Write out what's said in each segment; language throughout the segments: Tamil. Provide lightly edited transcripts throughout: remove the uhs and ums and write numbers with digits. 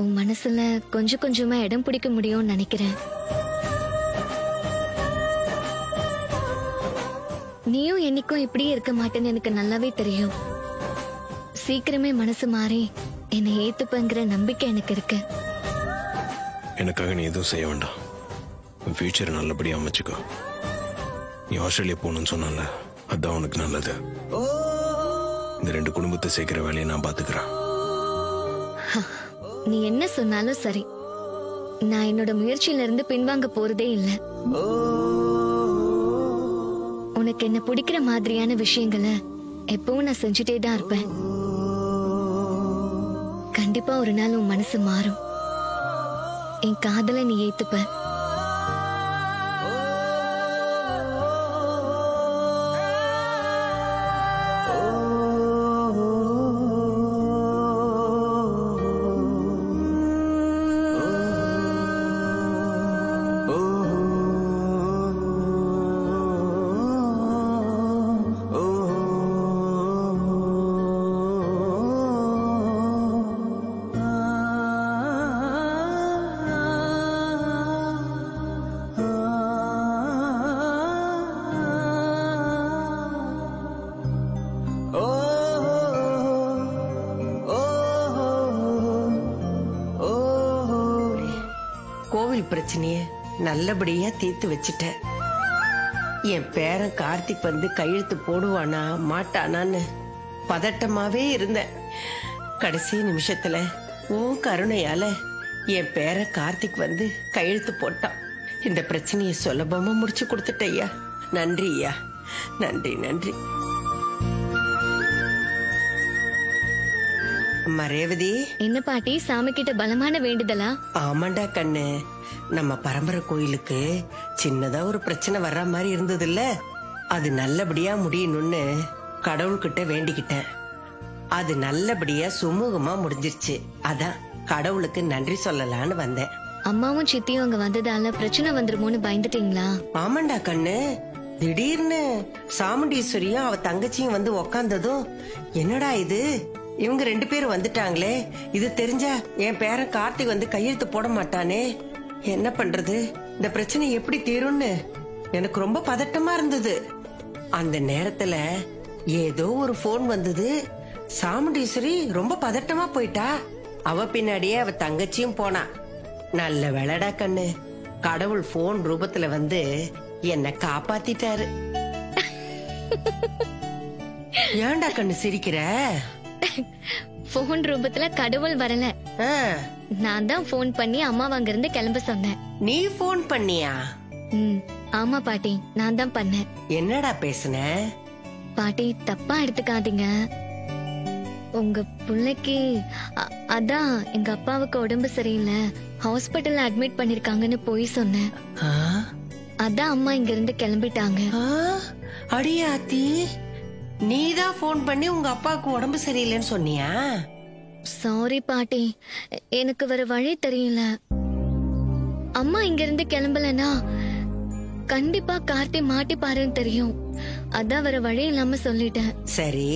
உன் மனசுல கொஞ்சம் கொஞ்சமா இடம் பிடிக்க முடியும்னு நினைக்கிறேன். நீயும் என்னைக்கும் இப்படியே இருக்க மாட்டேன்னு எனக்கு நல்லாவே தெரியும். சீக்கிரமே மனசு மாறி என்னை ஏத்துப்பங்கிற நம்பிக்கை எனக்கு இருக்கு. எனக்காக நீ எதுவும் செய்ய வேண்டாம். ஃபியூச்சர் நல்லபடியா அமைச்சுக்கோ. நீ ஆஸ்திரேலியா போகணும்னு சொன்னால, அதான் உனக்கு நல்லது. இந்த 2 குடும்பத்தை சேர்க்கிற வேலையை நான் பாத்துக்கிறேன். நீ என்ன சொன்னாலும் சரி, நான் என்னோட முயற்சியில இருந்து பின்வாங்க போறதே இல்ல. உனக்கு என்ன பிடிக்கிற மாதிரியான விஷயங்களை எப்பவும் நான் செஞ்சுட்டே தான் இருப்பேன். கண்டிப்பா ஒரு நாள் உன் மனசு மாறும். என் காதலை நீ ஏத்துப்ப. கோவில் பிரச்சனைய நல்லபடியா தீர்த்து வச்சிட்ட. என் பேரன் கார்த்திக் வந்து கையெழுத்து போடுவானா மாட்டானான்னு பதட்டமாவே இருந்தேன். கடைசி நிமிஷத்துல உன் கருணையால என் பேரன் கார்த்திக் வந்து கையெழுத்து போட்டான். இந்த பிரச்சனைய சுலபமா முடிச்சு கொடுத்துட்ட ஐயா. நன்றி ஐயா, நன்றி நன்றி. அம்மா ரேவதி. என்ன பாட்டி, சாமி கிட்ட பலமான வேண்டுதலா? ஆமாண்டா கண்ணு, நம்ம பரம்பரை கோயிலுக்கு சின்னதா ஒரு பிரச்சனை வர்ற மாதிரி இருந்தது இல்ல, அது நல்லபடியா முடியணும்னு கடவுள்கிட்ட வேண்டிக்கிட்டேன். அது நல்லபடியா சுமூகமா முடிஞ்சிருச்சு. அதான் கடவுளுக்கு நன்றி சொல்லலான்னு வந்தேன். அம்மாவும் சித்தியும் அங்க வந்ததால பிரச்சனை வந்துருமோன்னு பயந்துட்டீங்களா? ஆமாண்டா கண்ணு, திடீர்னு சாமுண்டீஸ்வரியும் அவ தங்கச்சியும் வந்து உக்காந்ததும் என்னடா இது, இவங்க 2 பேரும் வந்துட்டாங்களே, இது தெரிஞ்சா என் பேரன் கார்த்திக் வந்து கையெழுத்து போட மாட்டானே, என்ன பண்றது, இந்த பிரச்சனை எப்படி தீரும்னு எனக்கு ரொம்ப பதட்டமா இருந்தது. அந்த நேரத்துல ஏதோ ஒரு போன் வந்தது. சாமுண்டீஸ்வரி ரொம்ப பதட்டமா போயிட்டா. அவ பின்னாடியே அவ தங்கச்சியும் போனா. நல்ல வேளைடா கண்ணு, கடவுள் போன் ரூபத்துல வந்து என்ன காப்பாத்திட்டாரு. ஏன்டா கண்ணு சிரிக்கிற? போன் ரூபத்துல கடவுள் வரல, நான் தான் போன் பண்ணி அம்மாவை அங்க இருந்து கிளம்ப சொன்னேன். நீ போன் பண்ணியா? ஆமா பாட்டி, நான் தான் பண்ணேன். என்னடா பேசுன? பாட்டி தப்பா எடுத்துக்காதீங்க. உங்க பிள்ளைக்கு அதான் எங்க அப்பாவுக்கு உடம்பு சரியில்லை, ஹாஸ்பிட்டல்ல அட்மிட் பண்ணிருக்காங்கன்னு போய் சொன்னேன். அதான் அம்மா இங்க இருந்து கிளம்பிட்டாங்க. அடியாத்தி, நீதான் போன் பண்ணி உங்க அப்பாவுக்கு உடம்பு சரியில்லைன்னு சொன்னியா? சாரி பாட்டி, எனக்கு வேற வழி தெரியல. அம்மா இங்க இருந்து கிளம்பலனா கண்டிப்பா கார்த்தி மாட்டிப்பாருன்னு தெரியும். அதான் வேற வழி இல்லாம சொல்லிட்டேன். சரி,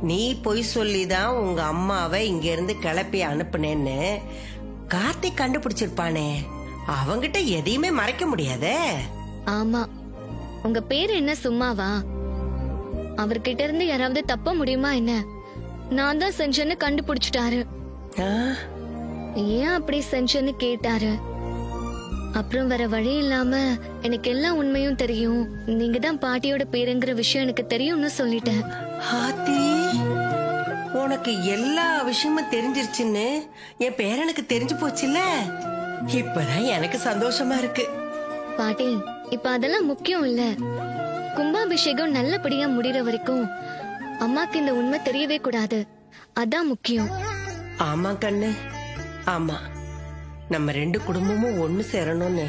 நீ பொய் சொல்லிதான் உங்க அம்மாவை இங்க இருந்து கிளப்பி அனுப்புனேன்னு கார்த்திக் கண்டுபிடிச்சிருப்பானே, அவங்கிட்ட எதையுமே மறைக்க முடியாதே. ஆமா, உங்க பேரு என்ன சும்மாவா? அவர்கிட்ட இருந்து யாராவது தப்ப முடியுமா என்ன? நான் தான் செஞ்சேன்னு கண்டுபிடிச்சிட்டாரு. ஏன் அப்படி செஞ்சேன்னு கேட்டாரு. அப்புறம் வேற வழி இல்லாம எனக்கு எல்லா உண்மையும் தெரியும், நீங்க தான் பாட்டியோட பேருங்கிற விஷயம் எனக்கு தெரியும்னு சொல்லிட்டேன். உனக்கு எல்லா விஷயமும் தெரிஞ்சிருச்சுன்னு என் பேரனுக்கு தெரிஞ்சு போச்சுல்ல, இப்பதான் எனக்கு சந்தோஷமா இருக்கு. பாட்டி, இப்ப அதெல்லாம் முக்கியம் இல்ல. கும்பாபிஷேகம் நல்லபடியா முடிகிற வரைக்கும் அம்மாக்கு இந்த உண்மை தெரியவே கூடாது, அதான் முக்கியம். ஆமா கண்ணு, ஆமா. நம்ம 2 குடும்பமும் ஒண்ணு சேரணும்னு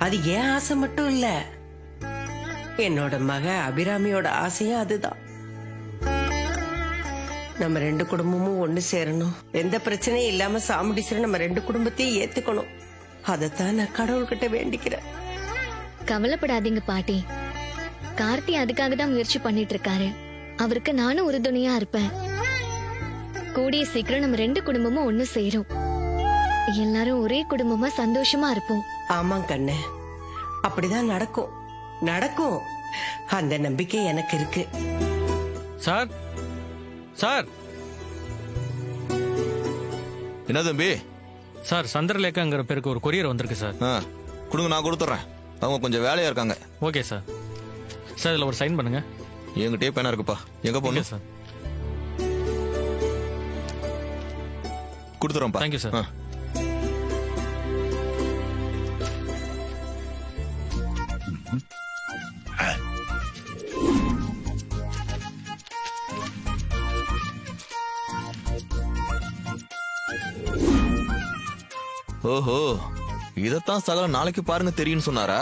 அது ஏன் ஆசை மட்டும் இல்ல, என்னோட மக அபிராமியோட ஆசையும் அதுதான். நம்ம 2 குடும்பமும் ஒண்ணு சேரணும், எந்த பிரச்சனையும் இல்லாம சாமுண்டீஸ்வரன் நம்ம 2 குடும்பத்தையும் ஏத்துக்கணும். அதத்தான் நான் கடவுள்கிட்ட வேண்டிக்கிறேன். கவலைப்படாதீங்க பாட்டி, கார்த்தி அதுக்காக தான் முயற்சி பண்ணிட்டு இருக்காரு. அவருக்கு நானும் உறுதுணையா இருப்பேன். கூடிய சீக்கிரம் நம்ம 2 குடும்பமும் ஒண்ணு சேரும். எல்லாரும் ஒரே குடும்பமா சந்தோஷமா இருப்போம். ஆமாம் கண்ணு, அப்படிதான் நடக்கும் நடக்கும். அந்த நம்பிக்கை எனக்கு இருக்கு. சார் சார் என்ன தம்பி? சார் சந்திரலேகாங்கிற பேருக்கு ஒரு கொரியர் வந்திருக்கு சார். கொடுங்க, நான் கொடுத்துட்றேன். அவங்க கொஞ்சம் வேலையா இருக்காங்க. Okay sir. சார் இதுல ஒரு சைன் பண்ணுங்க. என்கிட்டயே பேனா இருக்குப்பா. எங்க போகணும் சார்? கொடுத்துறோம்ப்பா. Thank you sir. ஓஹோ, இதத்தான் சகலம் நாளைக்கு பாருங்க தெரியும்னு சொன்னாரா?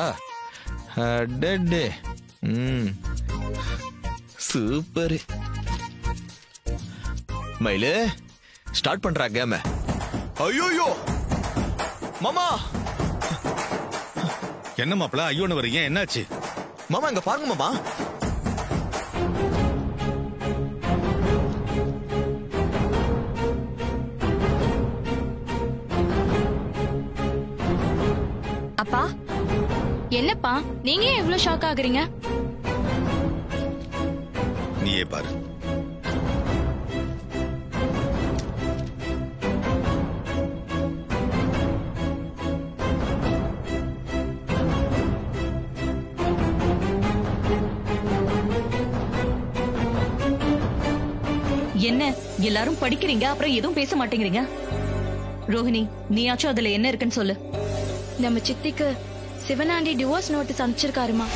Day super. மயிலு ஸ்டார்ட் பண்றா கேம. ஐயோ மாமா. என்ன மாப்பிள ஐயோன்னு வரீங்க? என்னாச்சு மாமா? இங்க பாருங்க மாமா. அப்பா, என்னப்பா நீங்க ஏன் இவ்ளோ ஷாக் ஆகுறீங்க? நீயே பாரு. என்ன எல்லாரும் படிக்கிறீங்க, அப்புறம் எதுவும் பேச மாட்டேங்கிறீங்க? ரோஹிணி, நீயாச்சும் அதுல என்ன இருக்குன்னு சொல்லு. நம்ம சித்திக்கு சிவனாண்டி டிவோர்ஸ் நோட்டீஸ் அனுப்பிச்சிருக்காருமா.